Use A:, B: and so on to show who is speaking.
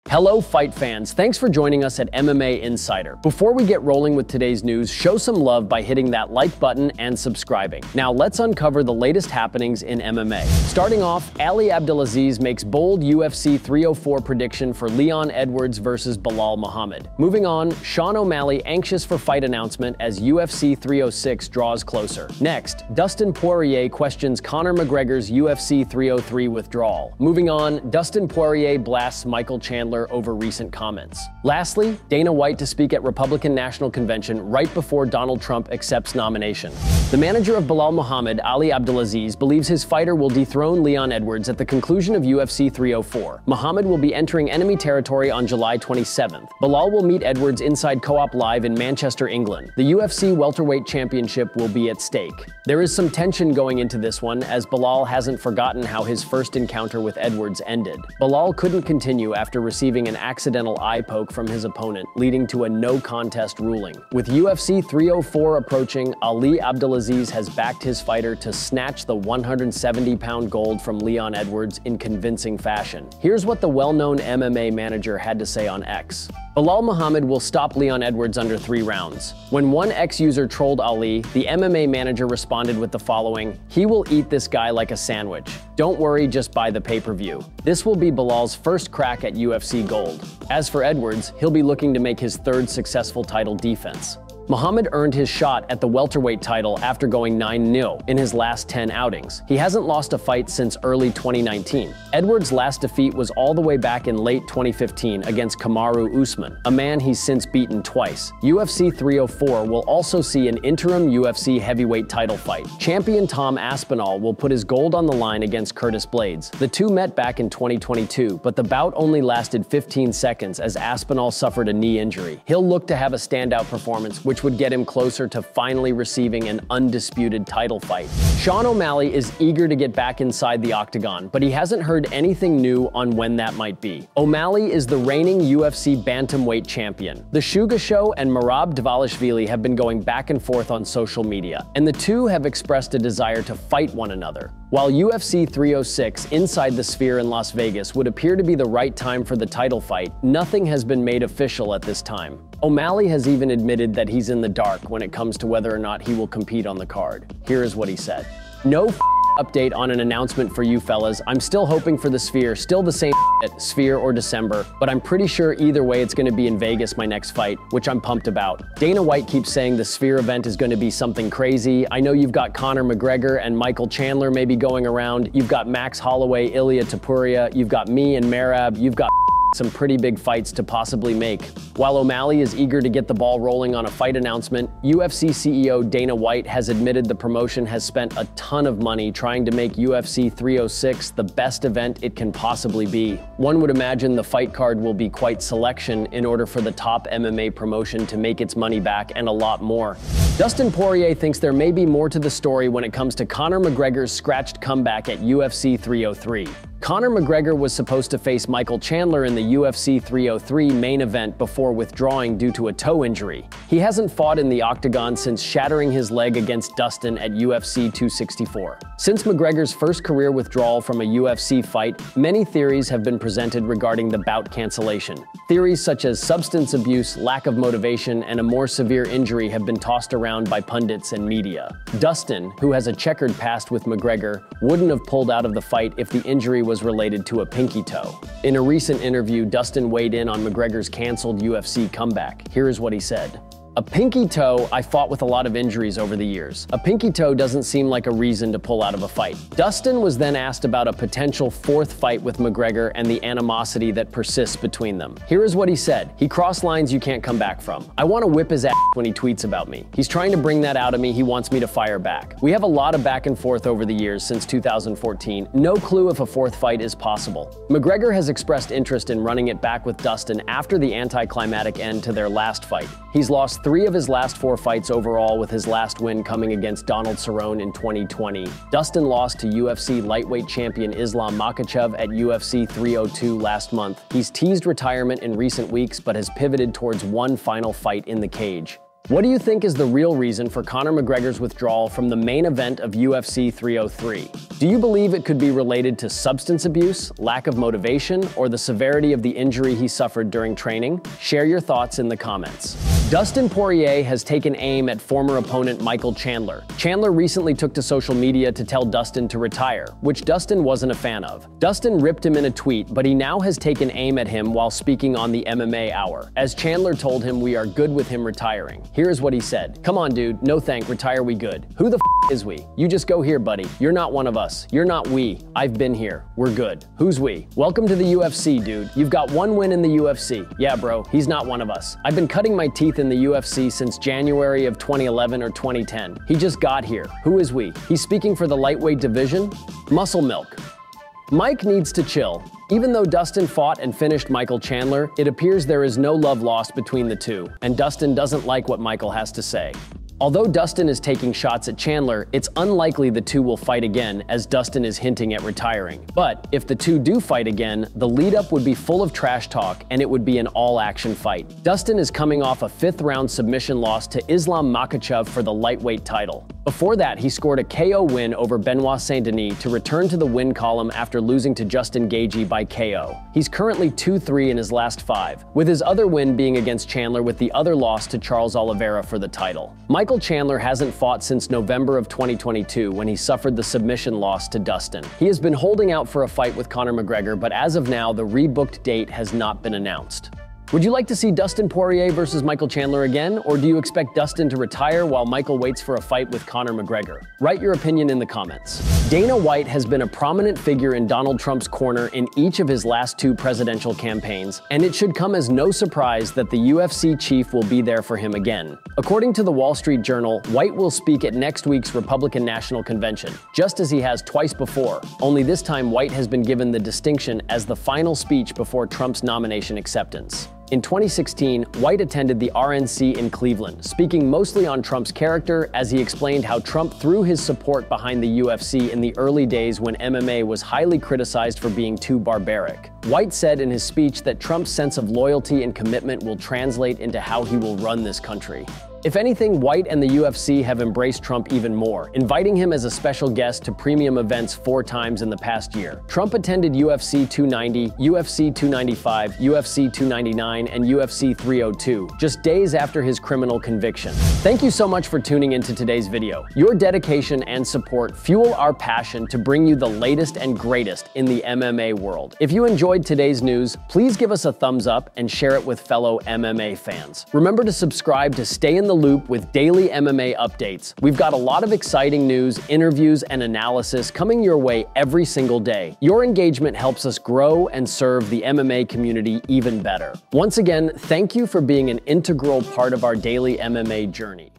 A: Hello fight fans, thanks for joining us at MMA Insider. Before we get rolling with today's news, show some love by hitting that like button and subscribing. Now let's uncover the latest happenings in MMA. Starting off, Ali Abdelaziz makes bold UFC 304 prediction for Leon Edwards versus Belal Muhammad. Moving on, Sean O'Malley anxious for fight announcement as UFC 306 draws closer. Next, Dustin Poirier questions Conor McGregor's UFC 303 withdrawal. Moving on, Dustin Poirier blasts Michael Chandler over recent comments. Lastly, Dana White to speak at Republican National Convention right before Donald Trump accepts nomination. The manager of Belal Muhammad, Ali Abdelaziz, believes his fighter will dethrone Leon Edwards at the conclusion of UFC 304. Muhammad will be entering enemy territory on July 27th. Belal will meet Edwards inside Co-op Live in Manchester, England. The UFC welterweight championship will be at stake. There is some tension going into this one, as Belal hasn't forgotten how his first encounter with Edwards ended. Belal couldn't continue after receiving an accidental eye poke from his opponent, leading to a no contest ruling. With UFC 304 approaching, Ali Abdelaziz has backed his fighter to snatch the 170-pound gold from Leon Edwards in convincing fashion. Here's what the well-known MMA manager had to say on X. Belal Muhammad will stop Leon Edwards under 3 rounds. When one X-user trolled Ali, the MMA manager responded with the following: "He will eat this guy like a sandwich. Don't worry, just buy the pay-per-view." This will be Belal's first crack at UFC gold. As for Edwards, he'll be looking to make his 3rd successful title defense. Muhammad earned his shot at the welterweight title after going 9-0 in his last 10 outings. He hasn't lost a fight since early 2019. Edwards' last defeat was all the way back in late 2015 against Kamaru Usman, a man he's since beaten twice. UFC 304 will also see an interim UFC heavyweight title fight. Champion Tom Aspinall will put his gold on the line against Curtis Blaydes. The two met back in 2022, but the bout only lasted 15 seconds as Aspinall suffered a knee injury. He'll look to have a standout performance, which would get him closer to finally receiving an undisputed title fight. Sean O'Malley is eager to get back inside the octagon, but he hasn't heard anything new on when that might be. O'Malley is the reigning UFC bantamweight champion. The Suga Show and Merab Dvalishvili have been going back and forth on social media, and the two have expressed a desire to fight one another. While UFC 306 inside the Sphere in Las Vegas would appear to be the right time for the title fight, nothing has been made official at this time. O'Malley has even admitted that he's in the dark when it comes to whether or not he will compete on the card. Here is what he said. "No update on an announcement for you fellas. I'm still hoping for the Sphere, still the same Sphere or December, but I'm pretty sure either way it's going to be in Vegas my next fight, which I'm pumped about. Dana White keeps saying the Sphere event is going to be something crazy. I know you've got Conor McGregor and Michael Chandler maybe going around. You've got Max Holloway, Ilia Topuria. You've got me and Merab. You've got some pretty big fights to possibly make." While O'Malley is eager to get the ball rolling on a fight announcement, UFC CEO Dana White has admitted the promotion has spent a ton of money trying to make UFC 306 the best event it can possibly be. One would imagine the fight card will be quite selection in order for the top MMA promotion to make its money back and a lot more. Dustin Poirier thinks there may be more to the story when it comes to Conor McGregor's scratched comeback at UFC 303. Conor McGregor was supposed to face Michael Chandler in the UFC 303 main event before withdrawing due to a toe injury. He hasn't fought in the octagon since shattering his leg against Dustin at UFC 264. Since McGregor's first career withdrawal from a UFC fight, many theories have been presented regarding the bout cancellation. Theories such as substance abuse, lack of motivation, and a more severe injury have been tossed around by pundits and media. Dustin, who has a checkered past with McGregor, wouldn't have pulled out of the fight if the injury was related to a pinky toe. In a recent interview, Dustin weighed in on McGregor's canceled UFC comeback. Here is what he said. "A pinky toe, I fought with a lot of injuries over the years. A pinky toe doesn't seem like a reason to pull out of a fight." Dustin was then asked about a potential 4th fight with McGregor and the animosity that persists between them. Here is what he said. "He crossed lines you can't come back from. I want to whip his ass when he tweets about me. He's trying to bring that out of me. He wants me to fire back. We have a lot of back and forth over the years since 2014. No clue if a 4th fight is possible." McGregor has expressed interest in running it back with Dustin after the anticlimactic end to their last fight. He's lost 3 of his last 4 fights overall, with his last win coming against Donald Cerrone in 2020. Dustin lost to UFC lightweight champion Islam Makhachev at UFC 302 last month. He's teased retirement in recent weeks, but has pivoted towards one final fight in the cage. What do you think is the real reason for Conor McGregor's withdrawal from the main event of UFC 303? Do you believe it could be related to substance abuse, lack of motivation, or the severity of the injury he suffered during training? Share your thoughts in the comments. Dustin Poirier has taken aim at former opponent Michael Chandler. Chandler recently took to social media to tell Dustin to retire, which Dustin wasn't a fan of. Dustin ripped him in a tweet, but he now has taken aim at him while speaking on the MMA Hour, as Chandler told him we are good with him retiring. Here's what he said. "Come on, dude. No thank. Retire we good. Who the f is we? You just go here, buddy. You're not one of us. You're not we. I've been here. We're good. Who's we? Welcome to the UFC, dude. You've got one win in the UFC. Yeah, bro. He's not one of us. I've been cutting my teeth in the UFC since January of 2011 or 2010. He just got here. Who is we? He's speaking for the lightweight division? Muscle milk." Mike needs to chill. Even though Dustin fought and finished Michael Chandler, it appears there is no love lost between the two, and Dustin doesn't like what Michael has to say. Although Dustin is taking shots at Chandler, it's unlikely the two will fight again, as Dustin is hinting at retiring. But if the two do fight again, the lead-up would be full of trash talk and it would be an all-action fight. Dustin is coming off a fifth-round submission loss to Islam Makhachev for the lightweight title. Before that, he scored a KO win over Benoit Saint-Denis to return to the win column after losing to Justin Gaethje by KO. He's currently 2-3 in his last 5, with his other win being against Chandler with the other loss to Charles Oliveira for the title. Michael Chandler hasn't fought since November of 2022 when he suffered the submission loss to Dustin. He has been holding out for a fight with Conor McGregor, but as of now, the rebooked date has not been announced. Would you like to see Dustin Poirier versus Michael Chandler again, or do you expect Dustin to retire while Michael waits for a fight with Conor McGregor? Write your opinion in the comments. Dana White has been a prominent figure in Donald Trump's corner in each of his last 2 presidential campaigns, and it should come as no surprise that the UFC chief will be there for him again. According to the Wall Street Journal, White will speak at next week's Republican National Convention, just as he has twice before, only this time White has been given the distinction as the final speech before Trump's nomination acceptance. In 2016, White attended the RNC in Cleveland, speaking mostly on Trump's character as he explained how Trump threw his support behind the UFC in the early days when MMA was highly criticized for being too barbaric. White said in his speech that Trump's sense of loyalty and commitment will translate into how he will run this country. If anything, White and the UFC have embraced Trump even more, inviting him as a special guest to premium events 4 times in the past year. Trump attended UFC 290, UFC 295, UFC 299, and UFC 302, just days after his criminal conviction. Thank you so much for tuning into today's video. Your dedication and support fuel our passion to bring you the latest and greatest in the MMA world. If you enjoyed today's news, please give us a thumbs up and share it with fellow MMA fans. Remember to subscribe to stay in the loop with daily MMA updates. We've got a lot of exciting news, interviews, and analysis coming your way every single day. Your engagement helps us grow and serve the MMA community even better. Once again, thank you for being an integral part of our daily MMA journey.